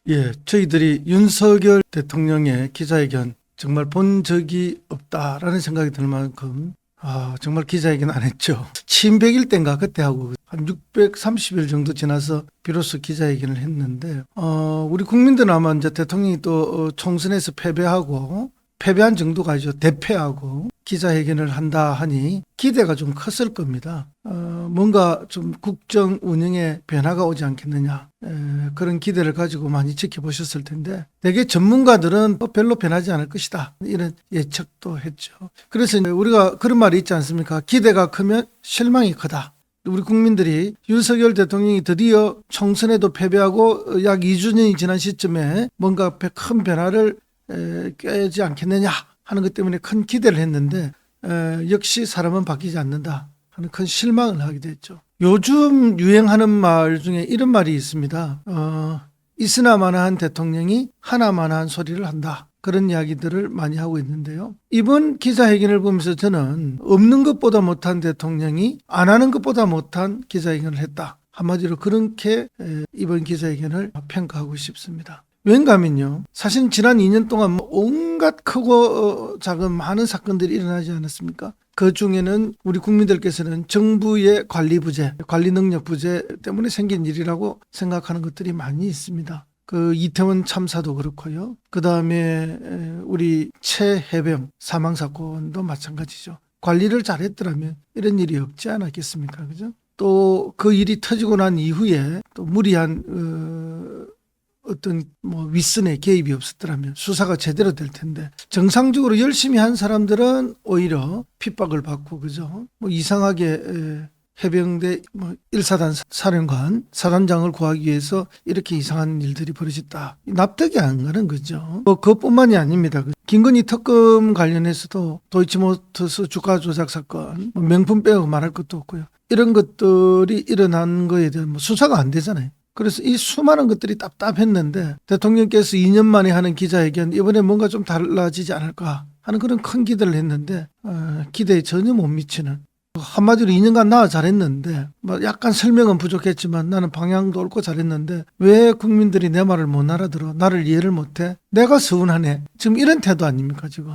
예, 저희들이 윤석열 대통령의 기자회견 정말 본 적이 없다라는 생각이 들 만큼 정말 기자회견 안 했죠. 취임 100일 때인가 그때 하고 한 630일 정도 지나서 비로소 기자회견을 했는데 우리 국민들은 아마 이제 대통령이 또 총선에서 패배한 정도가 아니죠. 대패하고 기자회견을 한다 하니 기대가 좀 컸을 겁니다. 뭔가 좀 국정 운영에 변화가 오지 않겠느냐 그런 기대를 가지고 많이 지켜보셨을 텐데 대개 전문가들은 별로 변하지 않을 것이다 이런 예측도 했죠. 그래서 우리가 그런 말이 있지 않습니까? 기대가 크면 실망이 크다. 우리 국민들이 윤석열 대통령이 드디어 총선에도 패배하고 약 2주년이 지난 시점에 뭔가 큰 변화를 꾀지 않겠느냐 하는 것 때문에 큰 기대를 했는데 역시 사람은 바뀌지 않는다 하는 큰 실망을 하게 됐죠. 요즘 유행하는 말 중에 이런 말이 있습니다. 있으나마나한 대통령이 하나마나한 소리를 한다. 그런 이야기들을 많이 하고 있는데요. 이번 기자회견을 보면서 저는 없는 것보다 못한 대통령이 안 하는 것보다 못한 기자회견을 했다. 한마디로 그렇게 이번 기자회견을 평가하고 싶습니다. 왠가 하면요. 사실 지난 2년 동안 온갖 크고 작은 많은 사건들이 일어나지 않았습니까? 그 중에는 우리 국민들께서는 정부의 관리 부재, 관리 능력 부재 때문에 생긴 일이라고 생각하는 것들이 많이 있습니다. 그 이태원 참사도 그렇고요. 그 다음에 우리 최해병 사망 사건도 마찬가지죠. 관리를 잘했더라면 이런 일이 없지 않았겠습니까? 그죠? 또 그 일이 터지고 난 이후에 또 무리한 어떤 윗선의 개입이 없었더라면 수사가 제대로 될 텐데 정상적으로 열심히 한 사람들은 오히려 핍박을 받고 그죠? 이상하게 해병대 1사단 사령관 사단장을 구하기 위해서 이렇게 이상한 일들이 벌어졌다. 납득이 안 가는 거죠. 그것뿐만이 아닙니다. 김건희 특검 관련해서도 도이치모터스 주가 조작 사건 명품 빼고 말할 것도 없고요. 이런 것들이 일어난 거에 대한 수사가 안 되잖아요. 그래서 이 수많은 것들이 답답했는데 대통령께서 2년 만에 하는 기자회견 이번에 뭔가 좀 달라지지 않을까 하는 그런 큰 기대를 했는데 기대에 전혀 못 미치는 한마디로 2년간 나 잘했는데 약간 설명은 부족했지만 나는 방향도 옳고 잘했는데 왜 국민들이 내 말을 못 알아들어 나를 이해를 못해 내가 서운하네 지금 이런 태도 아닙니까 지금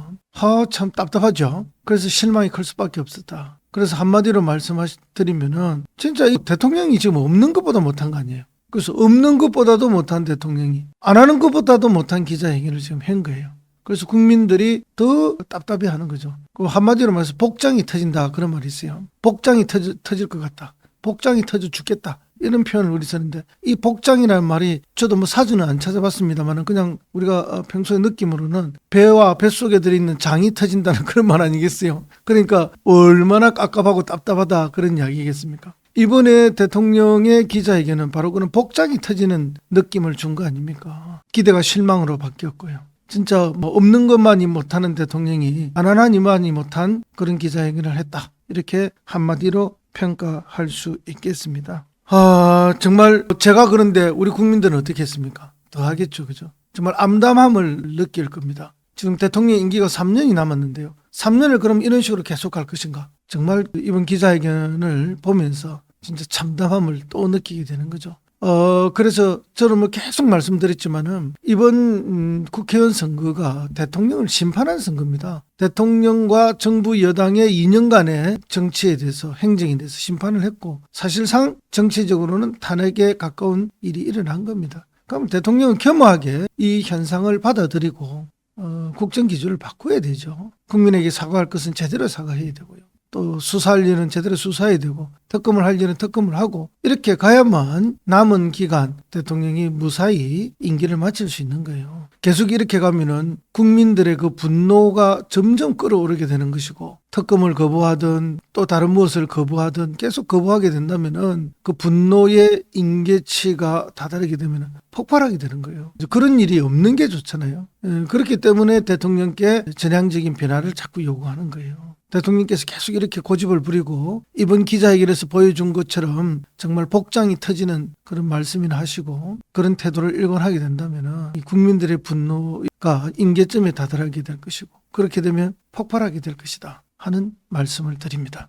참 답답하죠. 그래서 실망이 클 수밖에 없었다. 그래서 한마디로 말씀드리면은 진짜 이 대통령이 지금 없는 것보다 못한 거 아니에요. 그래서 없는 것보다도 못한 대통령이 안 하는 것보다도 못한 기자회견을 지금 한 거예요. 그래서 국민들이 더 답답해하는 거죠. 한마디로 말해서 복장이 터진다 그런 말이 있어요. 복장이 터질 것 같다. 복장이 터져 죽겠다. 이런 표현을 우리 쓰는데 이 복장이라는 말이 저도 사전은 안 찾아봤습니다만 그냥 우리가 평소에 느낌으로는 배와 뱃속에 들어있는 장이 터진다는 그런 말 아니겠어요. 그러니까 얼마나 깝깝하고 답답하다 그런 이야기겠습니까. 이번에 대통령의 기자회견은 바로 그런 복장이 터지는 느낌을 준 거 아닙니까? 기대가 실망으로 바뀌었고요. 진짜 없는 것만이 못하는 대통령이 안 하나니만이 못한 그런 기자회견을 했다. 이렇게 한마디로 평가할 수 있겠습니다. 정말 제가 그런데 우리 국민들은 어떻게 했습니까? 더 하겠죠. 그죠? 정말 암담함을 느낄 겁니다. 지금 대통령 임기가 3년이 남았는데요. 3년을 그럼 이런 식으로 계속할 것인가? 정말 이번 기자회견을 보면서 진짜 참담함을 또 느끼게 되는 거죠. 그래서 저는 계속 말씀드렸지만은 이번 국회의원 선거가 대통령을 심판한 선거입니다. 대통령과 정부 여당의 2년간의 정치에 대해서 행정에 대해서 심판을 했고 사실상 정치적으로는 탄핵에 가까운 일이 일어난 겁니다. 그럼 대통령은 겸허하게 이 현상을 받아들이고 국정 기준을 바꿔야 되죠. 국민에게 사과할 것은 제대로 사과해야 되고요. 또 수사할 일은 제대로 수사해야 되고 특검을 할 일은 특검을 하고 이렇게 가야만 남은 기간 대통령이 무사히 임기를 마칠 수 있는 거예요. 계속 이렇게 가면은 국민들의 그 분노가 점점 끌어오르게 되는 것이고 특검을 거부하든 또 다른 무엇을 거부하든 계속 거부하게 된다면은 그 분노의 임계치가 다다르게 되면은 폭발하게 되는 거예요. 그런 일이 없는 게 좋잖아요. 그렇기 때문에 대통령께 전향적인 변화를 자꾸 요구하는 거예요. 대통령께서 계속 이렇게 고집을 부리고 이번 기자회견에서 보여준 것처럼 정말 복장이 터지는 그런 말씀이나 하시고 그런 태도를 일관하게 된다면 국민들의 분노가 임계점에 다다르게 될 것이고 그렇게 되면 폭발하게 될 것이다 하는 말씀을 드립니다.